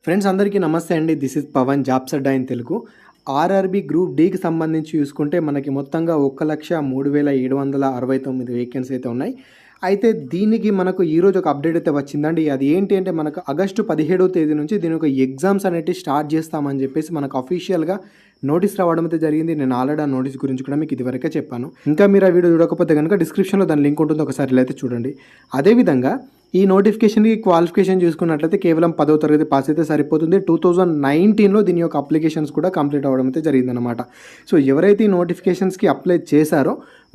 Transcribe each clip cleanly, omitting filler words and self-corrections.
Friends అందరికీ నమస్తే అండి. This is Pavan jobs Adda in Telugu. RRB group డీకి సంబంధించి చూసుకుంటే మనకి మొత్తంగా 1,03,769 వేకెన్సీ అయితే ఉన్నాయి. అయితే దీనికి మనకు ఈరోజు ఒక అప్డేట్ అయితే వచ్చిందండి. అది ఏంటి అంటే మనకు ఆగస్టు 17వ తేదీ నుంచి దీని యొక్క ఎగ్జామ్స్ అనేవి స్టార్ట్ చేస్తామని చెప్పేసి మనకు అఫీషియల్గా నోటీస్ రావడం అయితే జరిగింది. నేను ఆల్రెడీ ఆ నోటీస్ గురించి కూడా మీకు ఇదివరకే చెప్పాను. ఇంకా మీరు ఆ వీడియో చూడకపోతే కనుక డిస్క్రిప్షన్లో దాని లింక్ ఉంటుంది, ఒకసారి అయితే చూడండి. అదేవిధంగా ఈ నోటిఫికేషన్కి క్వాలిఫికేషన్ చూసుకున్నట్లయితే కేవలం 10వ తరగతి పాస్ అయితే సరిపోతుంది. 2019లో దీని యొక్క అప్లికేషన్స్ కూడా కంప్లీట్ అవ్వడం అయితే జరిగిందనమాట. సో ఎవరైతే ఈ నోటిఫికేషన్స్కి అప్లై చేశారో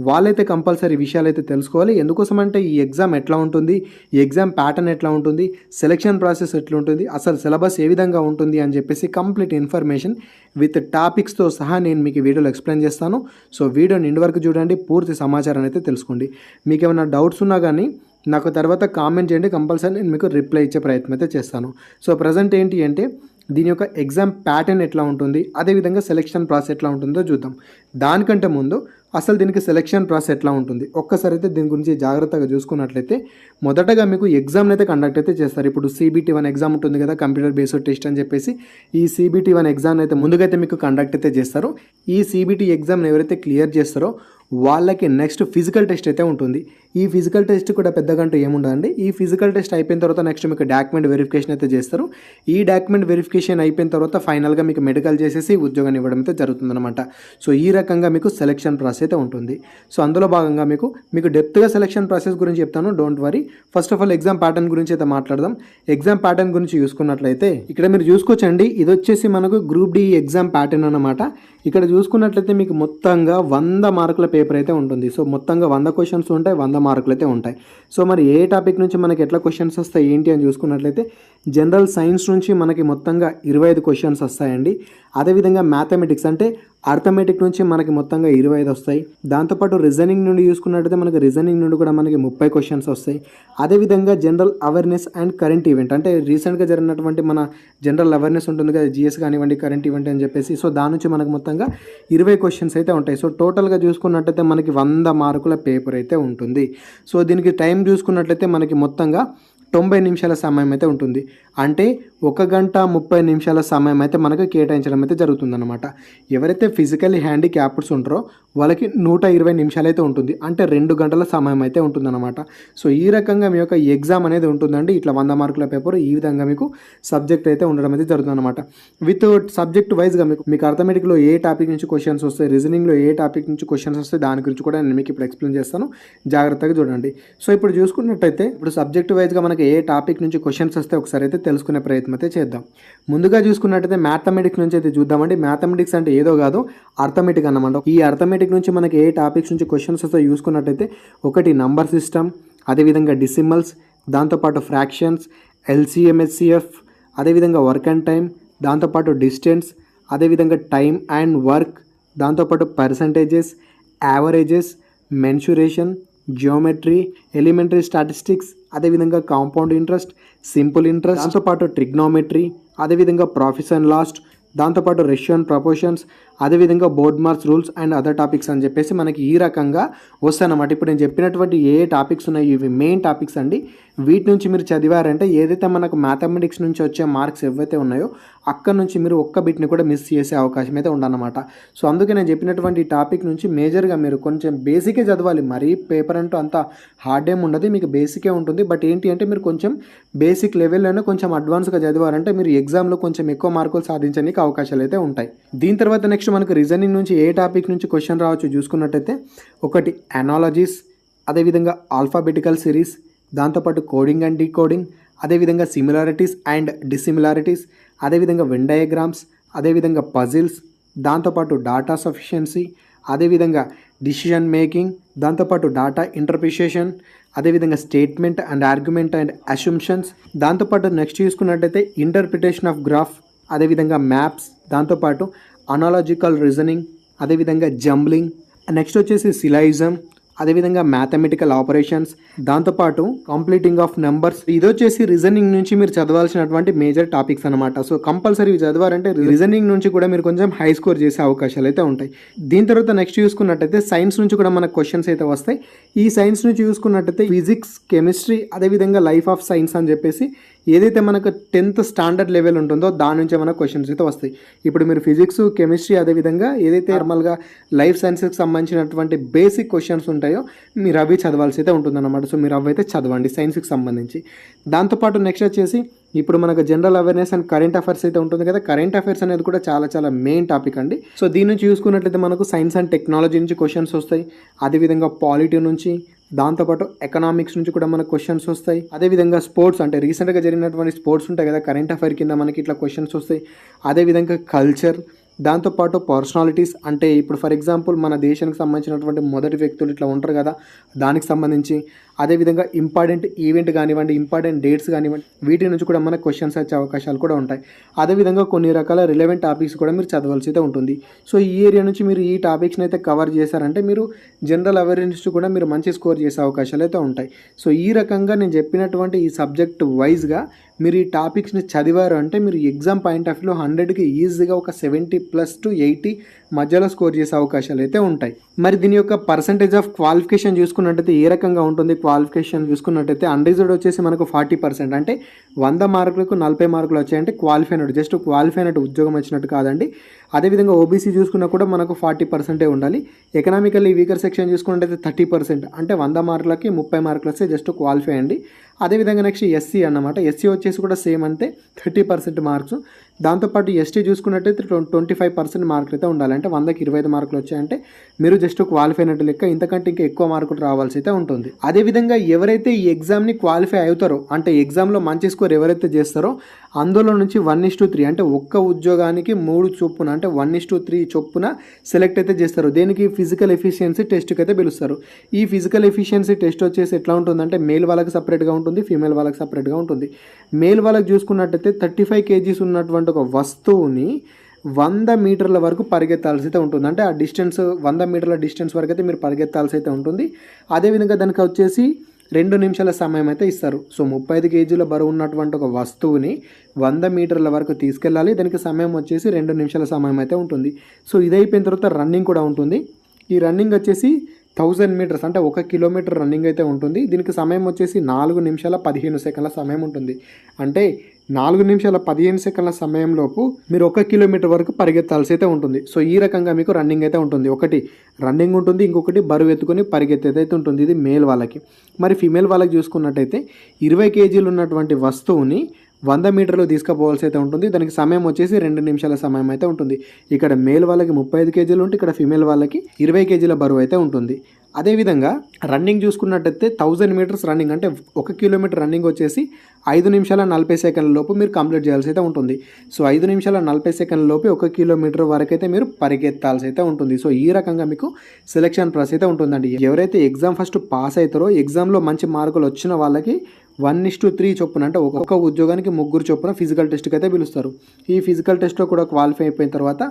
వాళ్ళైతే కంపల్సరీ విషయాలు అయితే తెలుసుకోవాలి. ఎందుకోసం అంటే ఈ ఎగ్జామ్ ఎట్లా ఉంటుంది, ఈ ఎగ్జామ్ ప్యాటర్న్ ఎట్లా ఉంటుంది, సెలక్షన్ ప్రాసెస్ ఎట్లా ఉంటుంది, అసలు సిలబస్ ఏ విధంగా ఉంటుంది అని చెప్పేసి కంప్లీట్ ఇన్ఫర్మేషన్ విత్ టాపిక్స్తో సహా నేను మీకు వీడియోలో ఎక్స్ప్లెయిన్ చేస్తాను. సో వీడియోని ఎండ్ వరకు చూడండి, పూర్తి సమాచారాన్ని అయితే తెలుసుకోండి. మీకు ఏమైనా డౌట్స్ ఉన్నా కానీ నాకు తర్వాత కామెంట్ చేయండి, కంపల్సరీ నేను మీకు రిప్లై ఇచ్చే ప్రయత్నం అయితే చేస్తాను. సో ప్రజెంట్ ఏంటి అంటే దీని యొక్క ఎగ్జామ్ ప్యాటర్న్ ఎట్లా ఉంటుంది, అదేవిధంగా సెలెక్షన్ ప్రాసెస్ ఎట్లా ఉంటుందో చూద్దాం. దానికంటే ముందు అసలు దీనికి సెలెక్షన్ ప్రాసెస్ ఎట్లా ఉంటుంది ఒక్కసారి అయితే దీని గురించి జాగ్రత్తగా చూసుకున్నట్లయితే మొదటగా మీకు ఎగ్జామ్ అయితే కండక్ట్ అయితే చేస్తారు. ఇప్పుడు CBT-1 ఎగ్జామ్ ఉంటుంది కదా, కంప్యూటర్ బేస్డ్ టెస్ట్ అని చెప్పేసి ఈ CBT-1 ఎగ్జామ్ అయితే ముందుగా అయితే మీకు కండక్ట్ అయితే చేస్తారు. ఈ CBT ఎగ్జామ్ని ఎవరైతే క్లియర్ చేస్తారో వాళ్ళకి నెక్స్ట్ ఫిజికల్ టెస్ట్ అయితే ఉంటుంది. ఈ ఫిజికల్ టెస్ట్ కూడా పెద్దగంటూ ఏముండదండి. ఈ ఫిజికల్ టెస్ట్ అయిపోయిన తర్వాత నెక్స్ట్ మీకు డాక్యుమెంట్ వెరిఫికేషన్ అయితే చేస్తారు. ఈ డాక్యుమెంట్ వెరిఫికేషన్ అయిపోయిన తర్వాత ఫైనల్గా మీకు మెడికల్ చేసేసి ఉద్యోగాన్ని ఇవ్వడం అయితే జరుగుతుందన్నమాట. సో ఈ రకంగా మీకు సెలెక్షన్ ప్రాసెస్ అయితే ఉంటుంది. సో అందులో భాగంగా మీకు డెప్త్గా సెలెక్షన్ ప్రాసెస్ గురించి చెప్తాను, don't worry. First of all exam pattern గురించి అయితే మాట్లాడదాం. ఎగ్జామ్ ప్యాటర్న్ గురించి చూసుకున్నట్లయితే ఇక్కడ మీరు చూసుకోవచ్చండి, ఇది వచ్చేసి మనకు గ్రూప్ డి ఎగ్జామ్ ప్యాటర్న్ అన్నమాట. ఇక్కడ చూసుకున్నట్లయితే మీకు మొత్తంగా 100 మార్కుల పేపర్ అయితే ఉంటుంది. సో మొత్తంగా 100 క్వశ్చన్స్ ఉంటాయి, 100 మార్కులు అయితే ఉంటాయి. సో మరి ఏ టాపిక్ నుంచి మనకి ఎట్లా క్వశ్చన్స్ వస్తాయి ఏంటి అని చూసుకున్నట్లయితే జనరల్ సైన్స్ నుంచి మనకి మొత్తంగా 25 క్వశ్చన్స్ వస్తాయండి. అదేవిధంగా మ్యాథమెటిక్స్ అంటే అర్థమెటిక్ నుంచి మనకి మొత్తంగా 25 వస్తాయి. దాంతోపాటు రీజనింగ్ నుండి చూసుకున్నట్లయితే మనకి రీజనింగ్ నుండి కూడా మనకి 30 క్వశ్చన్స్ వస్తాయి. అదేవిధంగా general awareness and current event అంటే రీసెంట్గా జరిగినటువంటి మన జనరల్ అవేర్నెస్ ఉంటుంది కదా, GS కానివ్వండి, కరెంట్ ఈవెంట్ అని చెప్పేసి. సో దాని నుంచి మనకు మొత్తంగా 20 క్వశ్చన్స్ అయితే ఉంటాయి. సో టోటల్గా చూసుకున్నట్లయితే మనకి 100 మార్కుల పేపర్ అయితే ఉంటుంది. సో దీనికి టైం చూసుకున్నట్లయితే మనకి మొత్తంగా 90 నిమిషాల సమయం అయితే ఉంటుంది. అంటే 1 గంట 30 నిమిషాల సమయం అయితే మనకు కేటాయించడం అయితే జరుగుతుందన్నమాట. ఎవరైతే ఫిజికల్లీ హ్యాండిక్యాప్డ్స్ ఉంటారో వాళ్ళకి 120 నిమిషాలు అయితే ఉంటుంది. అంటే 2 గంటల సమయం అయితే ఉంటుందన్నమాట. సో ఈ రకంగా మీ యొక్క ఎగ్జామ్ అనేది ఉంటుందండి. ఇట్లా 100 మార్కుల పేపర్ ఈ విధంగా మీకు సబ్జెక్ట్ అయితే ఉండడం అయితే జరుగుతుందన్నమాట. విత్ సబ్జెక్ట్ వైజ్గా మీకు అర్థమెటిక్లో ఏ టాపిక్ నుంచి క్వశ్చన్స్ వస్తాయి, రీజనింగ్లో ఏ టాపిక్ నుంచి క్వశ్చన్స్ వస్తాయి, దాని గురించి కూడా నేను మీకు ఇప్పుడు ఎక్స్ప్లెయిన్ చేస్తాను, జాగ్రత్తగా చూడండి. సో ఇప్పుడు చూసుకున్నట్టయితే ఇప్పుడు సబ్జెక్ట్ వైజ్గా మనకి ఏ టాపిక్ నుంచి క్వశ్చన్స్ వస్తే ఒకసారి అయితే తెలుసుకునే ప్రయత్నం అయితే చేద్దాం. ముందుగా చూసుకున్నట్టయితే మ్యాథమెటిక్స్ నుంచి అయితే చూద్దామండి. మ్యాథమెటిక్స్ అంటే ఏదో కాదు, అర్థమెటిక్ అన్నమాట. ఈ అర్థమెటిక్ నుంచి మనకి ఏ టాపిక్స్ నుంచి క్వశ్చన్స్ వస్తే చూసుకున్నట్టయితే ఒకటి నంబర్ సిస్టమ్, అదేవిధంగా డిసిమల్స్, దాంతోపాటు ఫ్రాక్షన్స్, LCM HCF, అదేవిధంగా వర్క్ అండ్ టైం, దాంతోపాటు డిస్టెన్స్, అదేవిధంగా టైం అండ్ వర్క్, దాంతోపాటు percentages, averages, mensuration, geometry, elementary statistics, అదేవిధంగా కాంపౌండ్ ఇంట్రెస్ట్, సింపుల్ ఇంట్రెస్ట్, దాంతోపాటు ట్రిగ్నోమెట్రీ, అదేవిధంగా ప్రాఫిట్ అండ్ లాస్, దాంతోపాటు రేషియో అండ్ ప్రపోర్షన్స్, అదేవిధంగా board marks rules and other topics అని చెప్పేసి మనకి ఈ రకంగా వస్తాయన్నమాట. ఇప్పుడు నేను చెప్పినటువంటి ఏ టాపిక్స్ ఉన్నాయి ఇవి మెయిన్ టాపిక్స్ అండి. వీటి నుంచి మీరు చదివారంటే ఏదైతే మనకు మ్యాథమెటిక్స్ నుంచి వచ్చే మార్క్స్ ఏవైతే ఉన్నాయో అక్కడ నుంచి మీరు ఒక్క బిట్ని కూడా మిస్ చేసే అవకాశం అయితే ఉండనమాట. సో అందుకే నేను చెప్పినటువంటి టాపిక్ నుంచి మేజర్గా మీరు కొంచెం బేసికే చదవాలి. మరీ పేపర్ అంటూ అంత హార్డ్ ఏం ఉండదు, మీకు బేసికే ఉంటుంది. బట్ ఏంటి అంటే మీరు కొంచెం బేసిక్ లెవెల్లోనే కొంచెం అడ్వాన్స్గా చదివారంటే మీరు ఎగ్జామ్లో కొంచెం ఎక్కువ మార్కులు సాధించడానికి అవకాశాలు అయితే ఉంటాయి. దీని తర్వాత నెక్స్ట్ మనకు రీజనింగ్ నుంచి ఏ టాపిక్ నుంచి క్వశ్చన్ రావచ్చు చూసుకున్నట్టయితే ఒకటి అనాలజీస్, అదేవిధంగా ఆల్ఫాబెటికల్ సిరీస్, దాంతోపాటు కోడింగ్ అండ్ డీకోడింగ్, అదేవిధంగా సిమిలారిటీస్ అండ్ డిసిమిలారిటీస్, అదేవిధంగా వెన్ డయాగ్రామ్స్, అదేవిధంగా పజిల్స్, దాంతోపాటు డాటా సఫిషియన్సీ, అదేవిధంగా డిసిషన్ మేకింగ్, దాంతోపాటు డాటా ఇంటర్ప్రిటేషన్, అదేవిధంగా statement and argument and assumptions, దాంతోపాటు నెక్స్ట్ చూసుకున్నట్టయితే ఇంటర్ప్రిటేషన్ ఆఫ్ గ్రాఫ్, అదేవిధంగా మ్యాప్స్, దాంతోపాటు అనాలజికల్ రీజనింగ్, అదేవిధంగా జంబ్లింగ్, నెక్స్ట్ వచ్చేసి సిలాయిజం, అదేవిధంగా మ్యాథమెటికల్ ఆపరేషన్స్, దాంతోపాటు కంప్లీటింగ్ ఆఫ్ నెంబర్స్. ఇది వచ్చేసి రీజనింగ్ నుంచి మీరు చదవాల్సినటువంటి మేజర్ టాపిక్స్ అనమాట. సో కంపల్సరీ చదవాలంటే రీజనింగ్ నుంచి కూడా మీరు కొంచెం హై స్కోర్ చేసే అవకాశాలు అయితే ఉంటాయి. దీని తర్వాత నెక్స్ట్ చూసుకున్నట్టయితే సైన్స్ నుంచి కూడా మనకు క్వశ్చన్స్ అయితే వస్తాయి. ఈ సైన్స్ నుంచి చూసుకున్నట్టయితే ఫిజిక్స్, కెమిస్ట్రీ, అదేవిధంగా లైఫ్ ఆఫ్ సైన్స్ అని చెప్పేసి ఏదైతే మనకు 10th స్టాండర్డ్ లెవెల్ ఉంటుందో దాని నుంచే మనకు క్వశ్చన్స్ అయితే వస్తాయి. ఇప్పుడు మీరు ఫిజిక్స్, కెమిస్ట్రీ అదేవిధంగా ఏదైతే నార్మల్గా లైఫ్ సైన్సెస్కి సంబంధించినటువంటి బేసిక్ క్వశ్చన్స్ ఉంటాయో మీరు అవి చదవాల్సి అయితే ఉంటుందన్నమాట. సో మీరు అవి అయితే చదవండి సైన్స్కి సంబంధించి. దాంతోపాటు నెక్స్ట్ వచ్చేసి ఇప్పుడు మనకు general awareness and current affairs అయితే ఉంటుంది కదా. కరెంట్ అఫైర్స్ అనేది కూడా చాలా చాలా మెయిన్ టాపిక్ అండి. సో దీని నుంచి చూసుకున్నట్లయితే మనకు సైన్స్ అండ్ టెక్నాలజీ నుంచి క్వశ్చన్స్ వస్తాయి, అదేవిధంగా పాలిటీ నుంచి, దాంతోపాటు ఎకనామిక్స్ నుంచి కూడా మనకు క్వశ్చన్స్ వస్తాయి. అదేవిధంగా స్పోర్ట్స్ అంటే రీసెంట్గా జరిగినటువంటి స్పోర్ట్స్ ఉంటాయి కదా, కరెంట్ అఫైర్ కింద మనకి ఇట్లా క్వశ్చన్స్ వస్తాయి. అదేవిధంగా కల్చర్, దాంతోపాటు పర్సనాలిటీస్ అంటే ఇప్పుడు ఫర్ ఎగ్జాంపుల్ మన దేశానికి సంబంధించినటువంటి మొదటి వ్యక్తులు ఇట్లా ఉంటారు కదా, దానికి సంబంధించి, అదేవిధంగా ఇంపార్టెంట్ ఈవెంట్ కానివ్వండి, ఇంపార్టెంట్ డేట్స్ కానివ్వండి, వీటి నుంచి కూడా మనకు క్వశ్చన్స్ వచ్చే అవకాశాలు కూడా ఉంటాయి. అదేవిధంగా కొన్ని రకాల రిలవెంట్ టాపిక్స్ కూడా మీరు చదవాల్సి అయితే ఉంటుంది. సో ఈ ఏరియా నుంచి మీరు ఈ టాపిక్స్ని అయితే కవర్ చేశారంటే మీరు జనరల్ అవేర్నెస్ కూడా మీరు మంచి స్కోర్ చేసే అవకాశాలు అయితే ఉంటాయి. సో ఈ రకంగా నేను చెప్పినటువంటి ఈ సబ్జెక్ట్ వైజ్గా మీరు ఈ టాపిక్స్ని చదివారు అంటే మీరు ఎగ్జామ్ పాయింట్ ఆఫ్ వ్యూలో 100కి ఈజీగా ఒక 70+ to 80 మధ్యలో స్కోర్ చేసే అవకాశాలు అయితే ఉంటాయి. మరి దీని యొక్క పర్సంటేజ్ ఆఫ్ క్వాలిఫికేషన్ చూసుకున్నట్టయితే ఏ రకంగా ఉంటుంది? క్వాలిఫికేషన్ చూసుకున్నట్టయితే అన్రిజర్వ్డ్ వచ్చేసి మనకు 40%, అంటే 100 మార్కులకు 40 మార్కులు వచ్చాయంటే క్వాలిఫై అయినట్టు, జస్ట్ క్వాలిఫై అయినట్టు, ఉద్యోగం వచ్చినట్టు కాదండి. అదేవిధంగా ఓబీసీ చూసుకున్నా కూడా మనకు 40% ఉండాలి. ఎకనామికల్లీ వీకర్ సెక్షన్ చూసుకున్నట్టయితే 30%, అంటే 100 మార్కులకి 30 మార్కులు వస్తే జస్ట్ క్వాలిఫై అండి. అదేవిధంగా నెక్స్ట్ ఎస్సీ అన్నమాట. ఎస్సీ వచ్చేసి కూడా సేమ్ అంతే, 30% మార్క్స్. దాంతోపాటు ఎస్టీ చూసుకున్నట్టయితే 25% మార్కులు అయితే ఉండాలి, అంటే 100కి 25 మార్కులు వచ్చాయంటే మీరు జస్ట్ క్వాలిఫై అయినట్టు లెక్క. ఇంతకంటే ఇంకా ఎక్కువ మార్కులు రావాల్సి అయితే ఉంటుంది. అదేవిధంగా ఎవరైతే ఈ ఎగ్జామ్ని క్వాలిఫై అవుతారో అంటే ఎగ్జామ్లో మంచి స్కోర్ ఎవరైతే చేస్తారో అందులో నుంచి 1:3 అంటే ఒక్క ఉద్యోగానికి 3 చొప్పున, అంటే 1:3 చొప్పున సెలెక్ట్ అయితే చేస్తారు. దేనికి? ఫిజికల్ ఎఫిషియన్సీ టెస్ట్కి అయితే పిలుస్తారు. ఈ ఫిజికల్ ఎఫిషియన్సీ టెస్ట్ వచ్చేసి ఎట్లా ఉంటుందంటే మేల్ వాళ్ళకి సపరేట్గా ఉంటుంది, ఫీమేల్ వాళ్ళకి సపరేట్గా ఉంటుంది. మేల్ వాళ్ళకి చూసుకున్నట్టయితే 35 kgs ఉన్నటువంటి ఒక వస్తువుని 100 మీటర్ల వరకు పరిగెత్తాల్సి అయితే ఉంటుంది. అంటే ఆ డిస్టెన్స్ 100 మీటర్ల డిస్టెన్స్ వరకు అయితే మీరు పరిగెత్తాల్సి అయితే ఉంటుంది. అదేవిధంగా దానికి వచ్చేసి 2 నిమిషాల సమయం అయితే ఇస్తారు. సో 35 kgల బరువు ఉన్నటువంటి ఒక వస్తువుని 100 మీటర్ల వరకు తీసుకెళ్ళాలి. దానికి సమయం వచ్చేసి 2 నిమిషాల సమయం అయితే ఉంటుంది. సో ఇది అయిపోయిన తర్వాత రన్నింగ్ కూడా ఉంటుంది. ఈ రన్నింగ్ వచ్చేసి 1000 మీటర్స్, అంటే 1 కిలోమీటర్ రన్నింగ్ అయితే ఉంటుంది. దీనికి సమయం వచ్చేసి 4 నిమిషాల 15 సెకండ్ల సమయం ఉంటుంది. అంటే 4 నిమిషాల 15 సెకండ్ల సమయంలోపు మీరు 1 కిలోమీటర్ వరకు పరిగెత్తాల్సి అయితే ఉంటుంది. సో ఈ రకంగా మీకు రన్నింగ్ అయితే ఉంటుంది. ఒకటి రన్నింగ్ ఉంటుంది, ఇంకొకటి బరువు ఎత్తుకొని పరిగెత్తేది అయితే ఉంటుంది. ఇది మేల్ వాళ్ళకి. మరి ఫీమేల్ వాళ్ళకి చూసుకున్నట్టయితే 20 kgలు ఉన్నటువంటి వస్తువుని 100 మీటర్లు తీసుకుపోవాల్సి అయితే ఉంటుంది. దానికి సమయం వచ్చేసి 2 నిమిషాల సమయం అయితే ఉంటుంది. ఇక్కడ మేల్ వాళ్ళకి 35 kgలు ఉంటే ఇక్కడ ఫీమేల్ వాళ్ళకి 20 kgల బరువు అయితే ఉంటుంది. అదేవిధంగా రన్నింగ్ చూసుకున్నట్టయితే 1000 మీటర్స్ రన్నింగ్, అంటే 1 కిలోమీటర్ రన్నింగ్ వచ్చేసి 5 నిమిషాల 40 సెకండ్ల లోపు మీరు కంప్లీట్ చేయాల్సి అయితే ఉంటుంది. సో 5 నిమిషాల 40 సెకండ్ల లోపు 1 కిలోమీటర్ వరకు అయితే మీరు పరిగెత్తాల్సి అయితే ఉంటుంది. సో ఈ రకంగా మీకు సెలెక్షన్ ప్రాసెస్ అయితే ఉంటుందండి. ఎవరైతే ఎగ్జామ్ ఫస్ట్ పాస్ అవుతారో ఎగ్జామ్లో మంచి మార్కులు వచ్చిన వాళ్ళకి 1:3 చొప్పున, అంటే ఒక్కొక్క ఉద్యోగానికి 3 చొప్పున ఫిజికల్ టెస్ట్కి అయితే పిలుస్తారు. ఈ ఫిజికల్ టెస్ట్లో కూడా క్వాలిఫై అయిపోయిన తర్వాత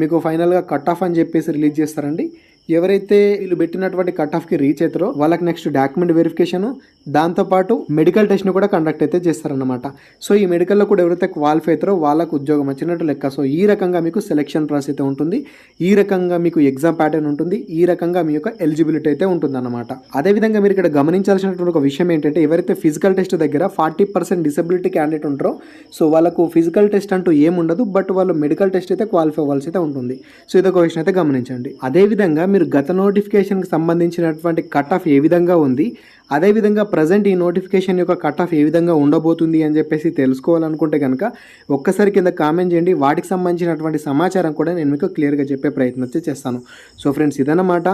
మీకు ఫైనల్గా కట్ ఆఫ్ అని చెప్పేసి రిలీజ్ చేస్తారండి. ఎవరైతే వీళ్ళు పెట్టినటువంటి కట్ ఆఫ్కి రీచ్ అవుతారో వాళ్ళకి నెక్స్ట్ డాక్యుమెంట్ వెరిఫికేషన్, దాంతోపాటు మెడికల్ టెస్ట్ని కూడా కండక్ట్ అయితే చేస్తారన్నమాట. సో ఈ మెడికల్లో కూడా ఎవరైతే క్వాలిఫై అవుతారో వాళ్ళకు ఉద్యోగం వచ్చినట్టు లెక్క. సో ఈ రకంగా మీకు సెలెక్షన్ ప్రాసెస్ అయితే ఉంటుంది. ఈ రకంగా మీకు ఎగ్జామ్ ప్యాటర్న్ ఉంటుంది. ఈ రకంగా మీ యొక్క ఎలిజిబిలిటీ అయితే ఉంటుందన్నమాట. అదేవిధంగా మీరు ఇక్కడ గమనించాల్సినటువంటి ఒక విషయం ఏంటంటే ఎవరైతే ఫిజికల్ టెస్ట్ దగ్గర 40% డిసెబిలిటీ క్యాండిడేట్ ఉంటారో సో వాళ్ళకు ఫిజికల్ టెస్ట్ అంటూ ఏముండదు, బట్ వాళ్ళు మెడికల్ టెస్ట్ అయితే క్వాలిఫై అవ్వాల్సి అయితే ఉంటుంది. సో ఇదొక విషయం అయితే గమనించండి. అదేవిధంగా మీరు గత నోటిఫికేషన్కి సంబంధించినటువంటి కట్ ఆఫ్ ఏ విధంగా ఉంది, అదేవిధంగా ప్రజెంట్ ఈ నోటిఫికేషన్ యొక్క కట్ ఆఫ్ ఏ విధంగా ఉండబోతుంది అని చెప్పేసి తెలుసుకోవాలనుకుంటే కనుక ఒక్కసారి కింద కామెంట్ చేయండి. వాటికి సంబంధించినటువంటి సమాచారం కూడా నేను మీకు క్లియర్గా చెప్పే ప్రయత్నం అయితే చేస్తాను. సో ఫ్రెండ్స్ ఇదన్నమాట.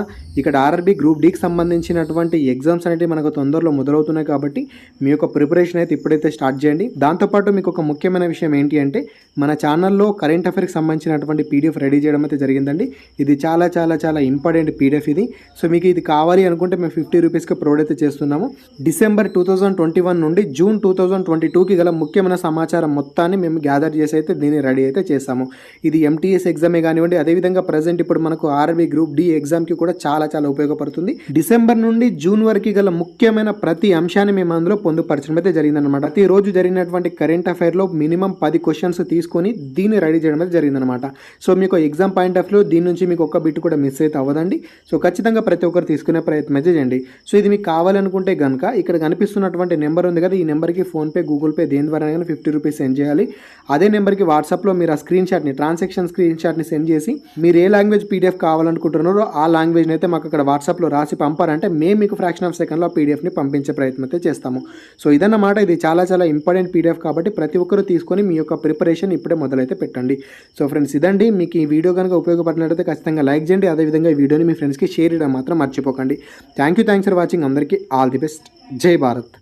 ఇక్కడ ఆర్ఆర్బీ గ్రూప్ డీకి సంబంధించినటువంటి ఎగ్జామ్స్ అనేవి మనకు తొందరలో మొదలవుతున్నాయి కాబట్టి మీ యొక్క ప్రిపరేషన్ అయితే ఇప్పుడైతే స్టార్ట్ చేయండి. దాంతోపాటు మీకు ఒక ముఖ్యమైన విషయం ఏంటి అంటే మన ఛానల్లో కరెంట్ అఫైర్కి సంబంధించినటువంటి పీడిఎఫ్ రెడీ చేయడం అయితే జరిగిందండి. ఇది చాలా చాలా చాలా ఇంపార్టెంట్ పీడిఎఫ్ ఇది. సో మీకు ఇది కావాలి అనుకుంటే మేము 50 రూపీస్కి ప్రొవైడ్ అయితే చేస్తున్నాము. డిసెంబర్ 2021 నుండి జూన్ 2022కి గల ముఖ్యమైన సమాచారం మొత్తాన్ని మేము గ్యాదర్ చేసి అయితే దీన్ని రెడీ అయితే చేస్తాము. ఇది ఎంటీఎస్ ఎగ్జామే కానివ్వండి, అదేవిధంగా ప్రజెంట్ ఇప్పుడు మనకు ఆర్ఆర్బీ గ్రూప్ డి ఎగ్జామ్కి కూడా చాలా చాలా ఉపయోగపడుతుంది. డిసెంబర్ నుండి జూన్ వరకు గల ముఖ్యమైన ప్రతి అంశాన్ని మేము అందులో పొందుపరచడం అయితే జరిగిందనమాట. ప్రతిరోజు జరిగినటువంటి కరెంట్ అఫైర్లో మినిమం 10 క్వశ్చన్స్ తీసుకొని దీన్ని రెడీ చేయడం అయితే జరిగిందనమాట. సో మీకు ఎగ్జామ్ పాయింట్ ఆఫ్ వ్యూ దీని నుంచి మీకు ఒక్క బిట్ కూడా మిస్ అయితే అవ్వదండి. సో ఖచ్చితంగా ప్రతి ఒక్కరు తీసుకునే ప్రయత్నం అయితే చేయండి. సో ఇది మీకు కావాలనుకుంటే అనుకుంటే కనుక ఇక్కడ కనిపిస్తున్నటువంటి నెంబర్ ఉంది కదా, ఈ నెంబర్కి ఫోన్పే, గూగుల్ పే దేని ద్వారా 50 రూపీస్ సెండ్ చేయాలి. అదే నెంబర్కి వాట్సాప్లో మీరు ఆ స్క్రీన్ షాట్ని, ట్రాన్సాక్షన్ స్క్రీన్ షాట్ని సెండ్ చేసి మీరు ఏ లాంగ్వేజ్ పీడిఎఫ్ కావాలనుకుంటున్నారో ఆ లాంగ్వేజ్ని అయితే మాకు అక్కడ వాట్సాప్లో రాసి పంపారంటే మేము మీకు ఫ్రాక్షన్ ఆఫ్ సెకండ్లో ఆ పీడిఎఫ్ని పంపించే ప్రయత్నం అయితే చేస్తాము. సో ఇదన్నమాట, ఇది చాలా చాలా ఇంపార్టెంట్ పీడిఎఫ్ కాబట్టి ప్రతి ఒక్కరూ తీసుకొని మీ యొక్క ప్రిపరేషన్ ఇప్పుడే మొదలైతే పెట్టండి. సో ఫ్రెండ్స్, ఇదండి. మీకు ఈ వీడియో కనుక ఉపయోగపడినట్లయితే ఖచ్చితంగా లైక్ చేయండి. అదేవిధంగా ఈ వీడియోని మీ ఫ్రెండ్స్కి షేర్ చేయడం మాత్రం మర్చిపోకండి. Thank you for watching. అందరికీ ఆల్ ది బెస్ట్. జై భారత్.